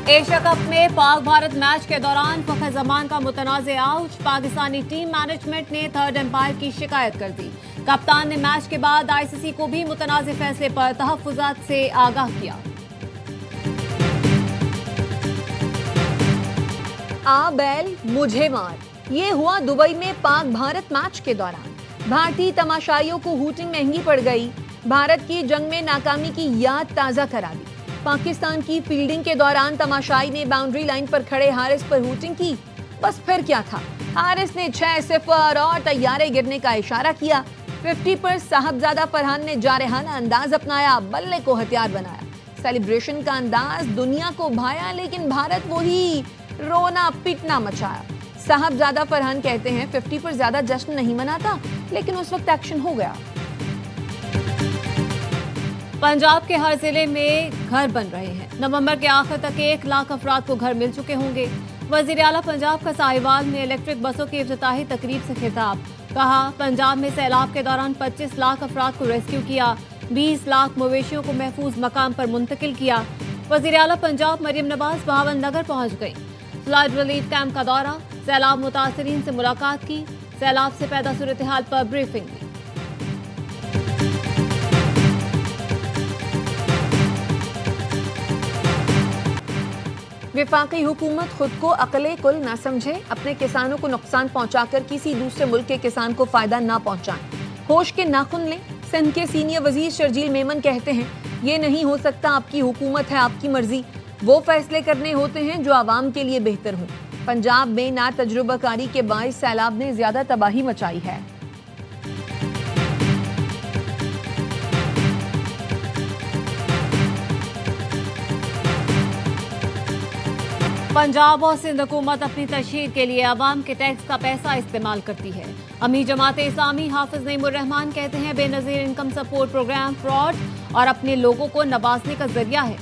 Asia cup में Pak Bharat match के दौरान फखर जमान का मुतनाज़ आउट। पाकिस्तानी टीम मैनेजमेंट ने थर्ड एम्पायर की शिकायत कर दी। कप्तान ने मैच के बाद आईसीसी को भी मुतनाज़ फैसले पर तहफ्फुज़ात से आगाह किया। आ बैल मुझे मार, ये हुआ दुबई में पाक भारत मैच के दौरान। भारतीय तमाशाइयों को हूटिंग महंगी पड़ गई। भारत की जंग में नाकामी की याद ताजा करा दी। पाकिस्तान की फील्डिंग के दौरान तमाशाई ने बाउंड्री लाइन पर खड़े हारिस पर हूटिंग की। बस फिर क्या था, हारिस ने 6 और तैयारे गिरने का इशारा किया। 50 पर साहबजादा फरहान ने जारहाना अंदाज अपनाया, बल्ले को हथियार बनाया। सेलिब्रेशन का अंदाज दुनिया को भाया, लेकिन भारत वही रोना पीटना मचाया। साहबजादा फरहान कहते हैं 50 पर ज्यादा जश्न नहीं मनाता, लेकिन उस वक्त एक्शन हो गया। पंजाब के हर जिले में घर बन रहे हैं। नवंबर के आखिर तक 1 लाख अफराद को घर मिल चुके होंगे। वजीर आला पंजाब का साहिवाल में इलेक्ट्रिक बसों की इफ्तिताही तकरीब से खिताब। कहा, पंजाब में सैलाब के दौरान 25 लाख अफराद को रेस्क्यू किया। 20 लाख मवेशियों को महफूज मकाम पर मुंतकिल किया। वजीर आला पंजाब मरियम नवाज बहावन नगर पहुंच गई। फ्लड रिलीफ कैंप का दौरा, सैलाब मुतासरीन से मुलाकात की, सैलाब से पैदा सूरत हाल पर ब्रीफिंग दी। विफाकी हुकूमत खुद को अकले कुल न समझे, अपने किसानों को नुकसान पहुंचाकर किसी दूसरे मुल्क के किसान को फायदा ना पहुंचाएं। होश के नाखुन लें। सिंध के सीनियर वजीर शर्जील मेमन कहते हैं, ये नहीं हो सकता, आपकी हुकूमत है, आपकी मर्जी। वो फैसले करने होते हैं जो आवाम के लिए बेहतर हों। पंजाब में ना तजुर्बाकारी के बाइस सैलाब ने ज्यादा तबाही मचाई है। पंजाब और सिंध हुकूमत अपनी तशहीर के लिए अवाम के टैक्स का पैसा इस्तेमाल करती है। अमीर जमात इस्लामी हाफिज नईमुर रहमान कहते हैं, Benazir income support programme fraud और अपने लोगों को नवाजने का जरिया है।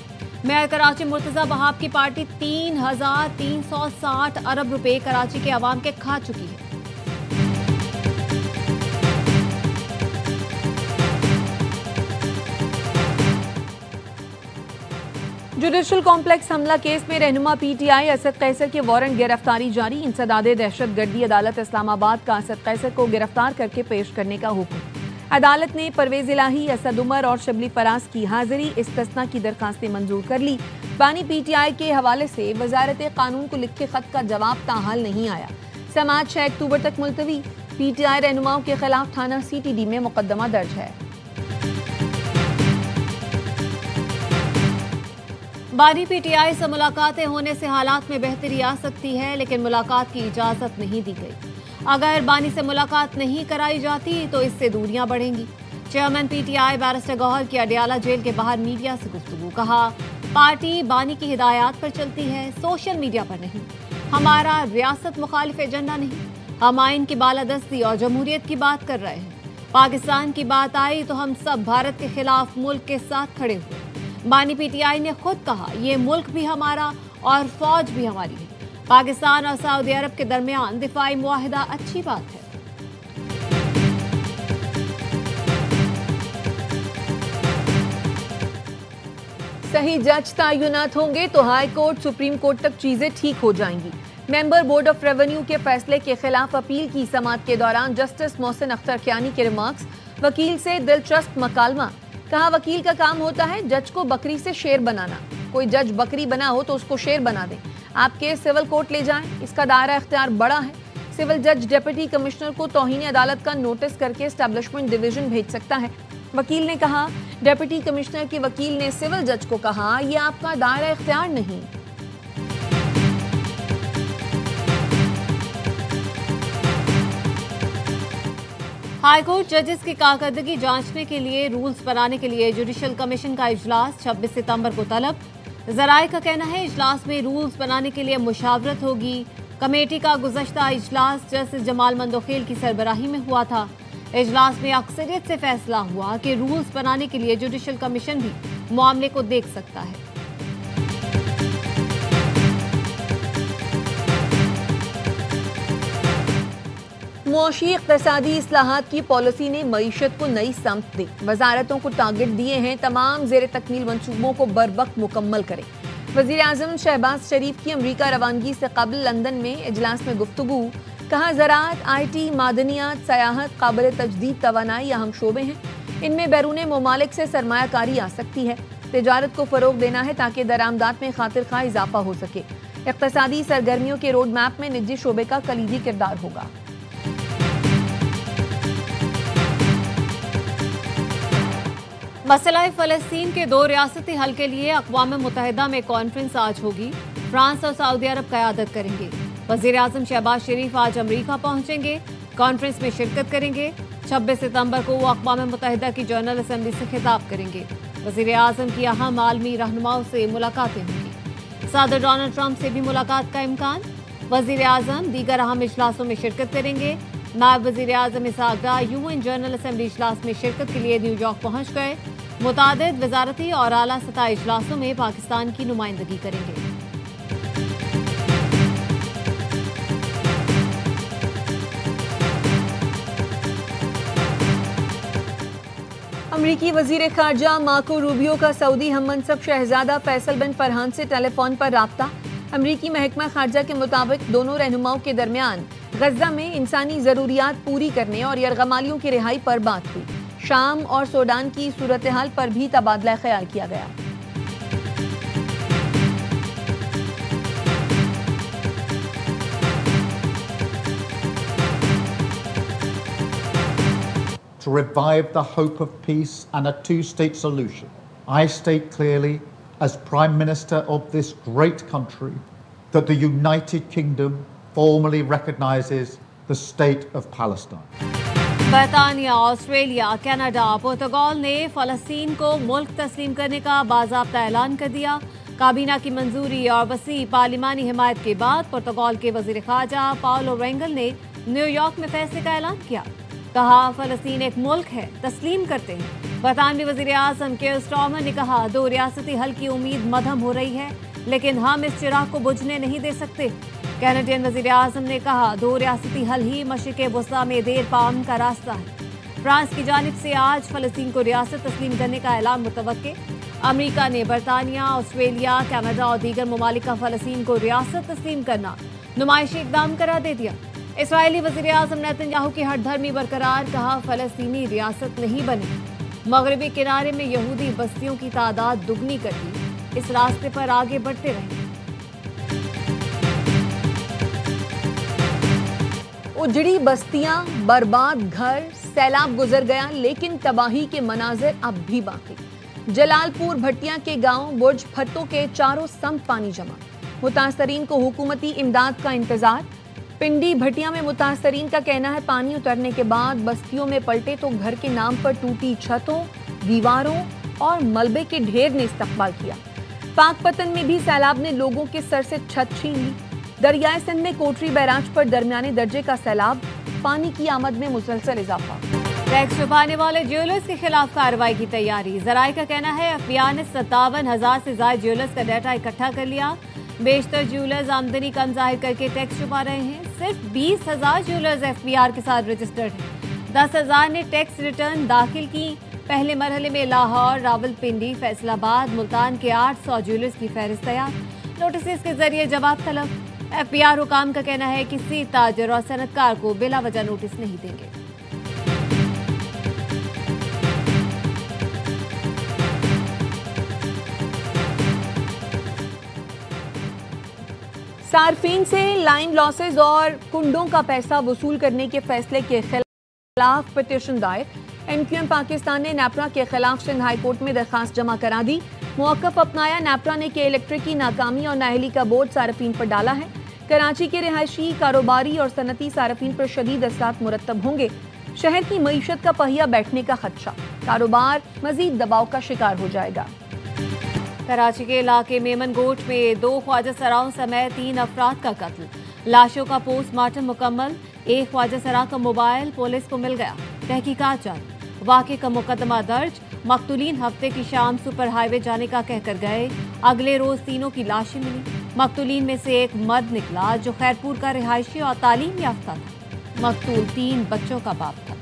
मेयर कराची मुर्तजा बहाब की पार्टी 3,360 अरब रुपए कराची के अवाम के खा चुकी है। जुडिशल कॉम्प्लेक्स हमला केस में रहनुमा पीटीआई असद कैसर के वारंट गिरफ्तारी जारी। इंसदादे दहशतगर्दी अदालत इस्लामाबाद का असद कैसर को गिरफ्तार करके पेश करने का हुक्म। अदालत ने परवेज इलाही, असद उमर और शबली फराज की हाजिरी इस्तिस्ना की दरखास्तें मंजूर कर ली। बानी पीटीआई के हवाले से वजारत कानून को लिखे खत का जवाब ताहाल नहीं आया। समाज 6 अक्टूबर तक मुलतवी। पीटीआई रहनुमाओं के खिलाफ थाना सीटीडी में मुकदमा दर्ज है। बानी पीटीआई से मुलाकातें होने से हालात में बेहतरी आ सकती है, लेकिन मुलाकात की इजाजत नहीं दी गई। अगर बानी से मुलाकात नहीं कराई जाती तो इससे दूरियां बढ़ेंगी। चेयरमैन पीटीआई बैरिस्टर गौहर की अडियाला जेल के बाहर मीडिया से गुफ्तगू। कहा, पार्टी बानी की हिदायत पर चलती है, सोशल मीडिया पर नहीं। हमारा रियासत मुखालिफ एजेंडा नहीं, हम आइन की बालादस्ती और जमहूरियत की बात कर रहे हैं। पाकिस्तान की बात आई तो हम सब भारत के खिलाफ मुल्क के साथ खड़े हुए। बानी पीटीआई ने खुद कहा, ये मुल्क भी हमारा और फौज भी हमारी है। पाकिस्तान और सऊदी अरब के दरमियान दिफाई मुआहिदा अच्छी बात है। सही जज तयनात होंगे तो हाई कोर्ट, सुप्रीम कोर्ट तक चीजें ठीक हो जाएंगी। मेंबर बोर्ड ऑफ रेवेन्यू के फैसले के खिलाफ अपील की समाअत के दौरान जस्टिस मोहसिन अख्तर कियानी के रिमार्क्स। वकील से दिलचस्प मकालमा। कहा, वकील का काम होता है जज को बकरी से शेर बनाना। कोई जज बकरी बना हो तो उसको शेर बना दे। आप केस सिविल कोर्ट ले जाएं, इसका दायरा इख्तियार बड़ा है। सिविल जज डिप्टी कमिश्नर को तौहीन अदालत का नोटिस करके एस्टैब्लिशमेंट डिवीजन भेज सकता है। वकील ने कहा, डिप्टी कमिश्नर के वकील ने सिविल जज को कहा, यह आपका दायरा इख्तियार नहीं। हाईकोर्ट जजेस की कारकर्दगी जांचने के लिए रूल्स बनाने के लिए जुडिशल कमीशन का इजलास 26 सितंबर को तलब। जराये का कहना है, इजलास में रूल्स बनाने के लिए मुशावरत होगी। कमेटी का गुज़श्ता इजलास जस्टिस जमाल मंदोखेल की सरबराही में हुआ था। इजलास में अक्सरियत से फैसला हुआ कि रूल्स बनाने के लिए जुडिशल कमीशन भी मामले को देख सकता है। मुआशी इक़्तिसादी इस्लाहात की पॉलिसी ने मईशत को नई समत दी। वजारतों को टारगेट दिए हैं, तमाम ज़ेर तकमील मंसूबों को बरवक्त मुकम्मल करें। वज़ीर आज़म शहबाज शरीफ की अमरीका रवानगी से कबल लंदन में इजलास में गुफ्तगू। कहा ज़राअत, IT, मादनियात, सयाहत, काबिल तजदीद तवानाई अहम शोबे हैं। इनमें बैरून ममालिक से सरमायाकारी आ सकती है। तिजारत को फ़रोग देना है ताकि दरामदात में खातिर खा इजाफा हो सके। इक़्तिसादी सरगर्मियों के रोड मैप में निजी शोबे का कलीदी किरदार होगा। मसला फ़लस्तीन के 2 रियासती हल के लिए अक़वाम मुत्तहिदा में कॉन्फ्रेंस आज होगी। फ्रांस और सऊदी अरब क़यादत करेंगे। वज़ीर आज़म शहबाज शरीफ आज अमरीका पहुंचेंगे, कॉन्फ्रेंस में शिरकत करेंगे। 26 सितंबर को वो अक़वाम मुत्तहिदा की जनरल असम्बली से खिताब करेंगे। वज़ीर आज़म की अहम आलमी रहनुमाओं से मुलाकातें होंगी। सदर डोनाल्ड ट्रंप से भी मुलाकात का इम्कान। वज़ीर आज़म दीगर अहम इजलासों में शिरकत करेंगे। नायब वज़ीर आज़म इसहाक़ डार UN जनरल असम्बली इजलास में शिरकत के लिए न्यूयॉर्क पहुँच गए। मुतादिद वजारती और आला सतह इजलासों में पाकिस्तान की नुमाइंदगी करेंगे। अमरीकी वज़ीर ख़ारजा मार्को रूबियो का सऊदी हममनसब शहजादा फैसल बिन फरहान से टेलीफोन पर राब्ता। अमरीकी महकमा ख़ारजा के मुताबिक दोनों रहनुमाओं के दरमियान गज़ा में इंसानी ज़रूरियात पूरी करने और यरगमालियों की रिहाई पर बात हुई। शाम और सूडान की सूरत हाल पर भी तबादला ख्याल किया गया। To revive the hope of peace and a two-state solution, I state clearly, as Prime Minister of this great country, that the United Kingdom formally recognises the State of Palestine. बरतानिया, Australia, Canada, पुर्तगाल ने फ़लस्तीन को मुल्क तस्लीम करने का बाज़ाब्ता ऐलान कर दिया। काबीना की मंजूरी और वसी पार्लिमानी हिमायत के बाद पुर्तगाल के वज़ीर ख़ारजा पाउलो रेंगल ने न्यूयॉर्क में फैसले का ऐलान किया। कहा, फ़लस्तीन एक मुल्क है, तस्लीम करते हैं। बरतानवी वज़ीर आज़म केयर स्टारमर ने कहा, 2 रियासती हल की उम्मीद मधम हो रही है, लेकिन हम इस चिराग को बुझने नहीं दे सकते। कैनेडियन वज़ीर आज़म ने कहा, 2 रियासती हल ही मशरिक़ वस्ता में देर पाम का रास्ता है। फ्रांस की जानिब से आज फ़लस्तीन को रियासत तस्लीम करने का ऐलान मुतवक्के। अमरीका ने बरतानिया, ऑस्ट्रेलिया, कनाडा और दीगर ममालिक का फ़लस्तीन को रियासत तस्लीम करना नुमाइशी इक़दाम करार दे दिया। इसराइली वज़ीर आज़म नेतन्याहू की हठधर्मी बरकरार। कहा, फ़लस्तीनी रियासत नहीं बनी। मगरबी किनारे में यहूदी बस्तियों की तादाद दुगनी कर दी। इस रास्ते पर आगे बढ़ते रहेंगे। उजड़ी बस्तियां, बर्बाद घर, सैलाब गुजर गया, लेकिन तबाही के मनाजिर अब भी बाकी। जलालपुर भट्टियां के गांव बुर्ज फत्तो के चारों समत पानी जमा। मुतासरीन को हुकूमती इमदाद का इंतजार। पिंडी भट्टियां में मुतासरीन का कहना है, पानी उतरने के बाद बस्तियों में पलटे तो घर के नाम पर टूटी छतों, दीवारों और मलबे के ढेर ने इस्तकबाल किया। पाकपतन में भी सैलाब ने लोगों के सर से छत छीन ली। दरियाए सिंध में कोटरी बैराज पर दरमियाने दर्जे का सैलाब, पानी की आमद में मुसलसल इजाफा। टैक्स छुपाने वाले ज्वेलर्स के खिलाफ कार्रवाई की तैयारी। जराये का कहना है, FBI ने 57,000 से ज्यादा ज्वेलर्स का डाटा इकट्ठा कर लिया। बेशतर ज्वेलर्स आमदनी कम जाहिर करके टैक्स छुपा रहे हैं। सिर्फ 20,000 ज्वेलर्स FBR के साथ रजिस्टर्ड हैं। 10,000 ने टैक्स रिटर्न दाखिल की। पहले मरहले में लाहौर, रावलपिंडी, फैसलाबाद, मुल्तान के 800 ज्वेलर्स की फहरिस्त तैयार। नोटिस के जरिए जवाब तलब। FBR हुकाम का कहना है, किसी ताजर और सनतकार को बिला वजह नोटिस नहीं देंगे। सार्फिन से लाइन लॉसेज और कुंडों का पैसा वसूल करने के फैसले के खिलाफ पिटीशन दायर। NQM पाकिस्तान ने नेपरा के खिलाफ सिंध हाई कोर्ट में दरखास्त जमा करा दी। मौक़िफ़ अपनाया। नेपरा ने के इलेक्ट्रिक की नाकामी और नाअहली का बोझ सार्फिन पर डाला है। कराची के रिहायशी, कारोबारी और सनती सार्फिन पर शदीद असरात मुरत्तब होंगे। शहर की मईशत का पहिया बैठने का खदशा। कारोबार मजीद दबाव का शिकार हो जाएगा। कराची के इलाके मेमन गोट में 2 ख्वाजा सराओं समेत 3 अफराद का कत्ल। लाशों का पोस्टमार्टम मुकम्मल। एक ख्वाजा सरा का मोबाइल पुलिस को मिल गया। तहकीकात जारी। वाक़े का मुकदमा दर्ज। मकतूलीन हफ्ते की शाम सुपर हाईवे जाने का कहकर गए। अगले रोज तीनों की लाशें मिली। मकतूलीन में से एक मर्द निकला जो खैरपुर का रिहायशी और तालीम याफ्ता था। मकतूल 3 बच्चों का बाप था।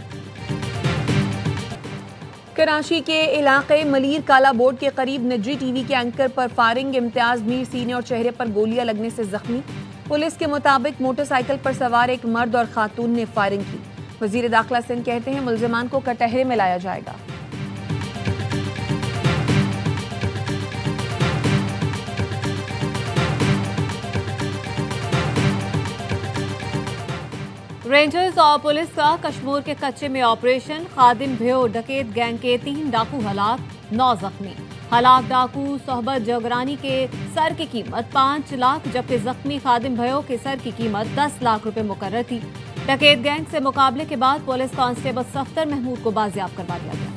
कराची के इलाके मलीर काला बोर्ड के करीब निजी टीवी के एंकर पर फायरिंग, इम्तियाज मीर सीने और चेहरे पर गोलियां लगने से जख्मी। पुलिस के मुताबिक मोटरसाइकिल पर सवार एक मर्द और खातून ने फायरिंग की। वजीर दाखिला सिंध कहते हैं मुल्जिमान को कटहरे में लाया जाएगा। रेंजर्स और पुलिस का कश्मीर के कच्चे में ऑपरेशन। खादिम भयो डकैत गैंग के 3 डाकू हलाक, 9 जख्मी। हलाक डाकू सोहबत जगरानी के सर की कीमत 5 लाख, जबकि जख्मी खादिम भयो के सर की कीमत 10 लाख रुपए मुकर्रर थी। डकैत गैंग से मुकाबले के बाद पुलिस कांस्टेबल सफ्तर महमूद को बाजियाब करवा दिया गया।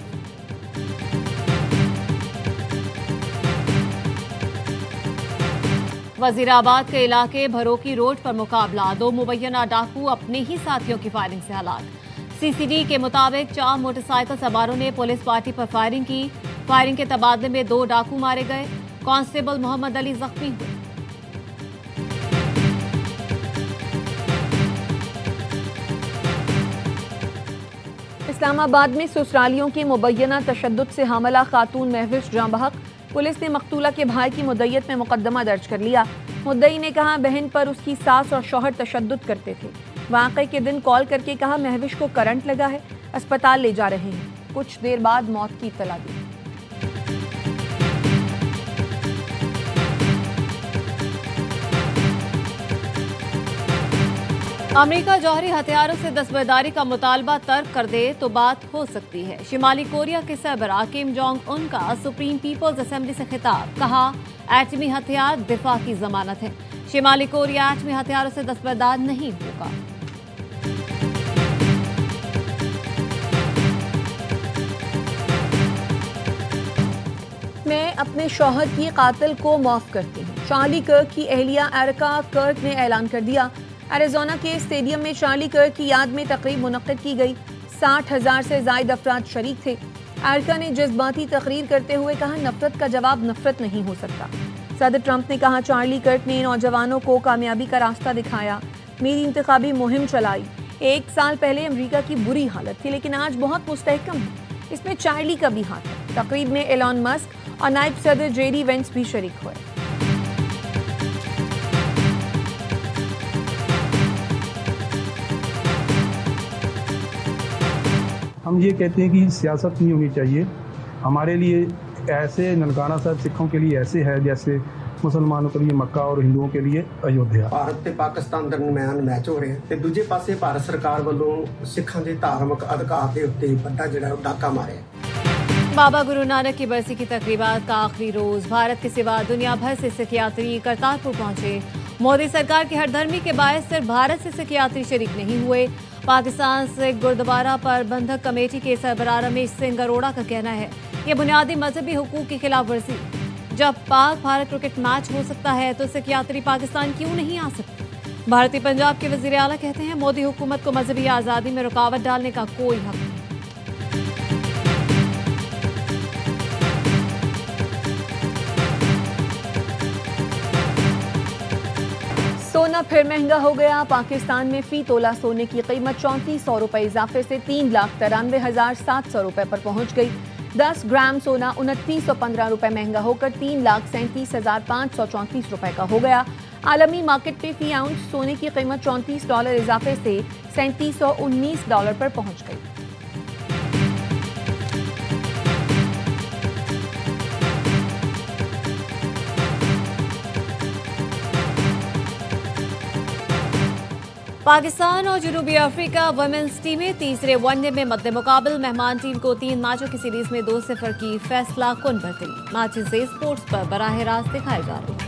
वजीराबाद के इलाके भरोकी रोड पर मुकाबला, 2 मुबैना डाकू अपने ही साथियों की फायरिंग से हलाक। सीसीडी के मुताबिक 4 मोटरसाइकिल सवारों ने पुलिस पार्टी पर फायरिंग की। फायरिंग के तबादले में 2 डाकू मारे गए। कांस्टेबल मोहम्मद अली जख्मी हुए। इस्लामाबाद में ससुरालियों के मुबैना तशद्दुद से हमला खातून महविश जाँ बहक। पुलिस ने मकतूला के भाई की मुद्दयत में मुकदमा दर्ज कर लिया। मुद्दई ने कहा बहन पर उसकी सास और शौहर तशद्दुद करते थे। वाक़े के दिन कॉल करके कहा महविश को करंट लगा है, अस्पताल ले जा रहे हैं। कुछ देर बाद मौत की इत्तला दी। अमेरिका जौहरी हथियारों से दस्तबरदारी का मुतालबा तर्क कर दे तो बात हो सकती है। शिमाली कोरिया के सरबराह किम जोंग उन का सुप्रीम पीपल्स असेंबली से खिताब, कहा एटमी हथियार दिफा की जमानत है। शिमाली कोरिया एटमी हथियारों से दस्तबरदार नहीं होगा। मैं अपने शौहर की कातिल को माफ करती हूँ। चार्ली कर्क की अहलिया एरिका कर्क ने ऐलान कर दिया। एरिज़ोना के स्टेडियम में चार्ली कर्क की याद में तकरीब मुनक्किद की गई। 60,000 से ज़ायद अफराद शरीक थे। एरिका ने जज्बाती तकरीर करते हुए कहा नफरत का जवाब नफरत नहीं हो सकता। सदर ट्रंप ने कहा चार्ली कर्क ने नौजवानों को कामयाबी का रास्ता दिखाया, मेरी इंतखाबी मुहिम चलाई। 1 साल पहले अमेरिका की बुरी हालत थी लेकिन आज बहुत मुस्तहकम है। इसमें चार्ली का भी हाथ है। तकरीब में एलॉन मस्क और नायब सदर जेडी वेंस भी शरीक हुए। हम ये कहते हैं कि सियासत नहीं होनी चाहिए। हमारे लिए ऐसे ननकाना साहब सिखों के लिए ऐसे है जैसे मुसलमानों के लिए मक्का और हिंदुओं के लिए अयोध्या। ਭਾਰਤ ਤੇ ਪਾਕਿਸਤਾਨ ਦਰਮਿਆਨ ਮੈਚ ਹੋ ਰਿਹਾ ਤੇ ਦੂਜੇ ਪਾਸੇ ਭਾਰਤ ਸਰਕਾਰ ਵੱਲੋਂ ਸਿੱਖਾਂ ਦੇ ਧਾਰਮਿਕ ਅਧਿਕਾਰ ਦੇ ਉੱਤੇ ਵੱਡਾ ਜਿਹੜਾ ਡਾਕਾ मारे। बाबा गुरु नानक की बरसी की तकरीबात का आखिरी रोज, भारत के सिवा दुनिया भर से सिख यात्री करतारपुर पहुंचे। मोदी सरकार की हरदर्मी के बायस सिर्फ भारत से सिख यात्री शरीक नहीं हुए। पाकिस्तान से गुरुद्वारा प्रबंधक कमेटी के सरबराह रमेश सिंह अरोड़ा का कहना है ये बुनियादी मजहबी हुकूक की खिलाफ वर्जी। जब पाक भारत क्रिकेट मैच हो सकता है तो सिख यात्री पाकिस्तान क्यों नहीं आ सकते। भारतीय पंजाब के वजीर आला कहते हैं मोदी हुकूमत को मजहबी आज़ादी में रुकावट डालने का कोई हक नहीं। सोना फिर महंगा हो गया। पाकिस्तान में फी तोला सोने की कीमत 3400 रुपए इजाफे से 3,93,700 रुपए पर पहुंच गई। 10 ग्राम सोना 2915 रुपए महंगा होकर 3,37,534 रुपए का हो गया। आलमी मार्केट में फी आउंस सोने की कीमत $34 इजाफे से $3719 पर पहुंच गई। पाकिस्तान और जनूबी अफ्रीका वुमेन्स टीमें तीसरे वनडे में मद्दे मुकाबल। मेहमान टीम को 3 मैचों की सीरीज में 2-0 की फैसला कुन बढ़ती। मैचेस स्पोर्ट्स पर बराह रास्त दिखाए जा रहे हैं।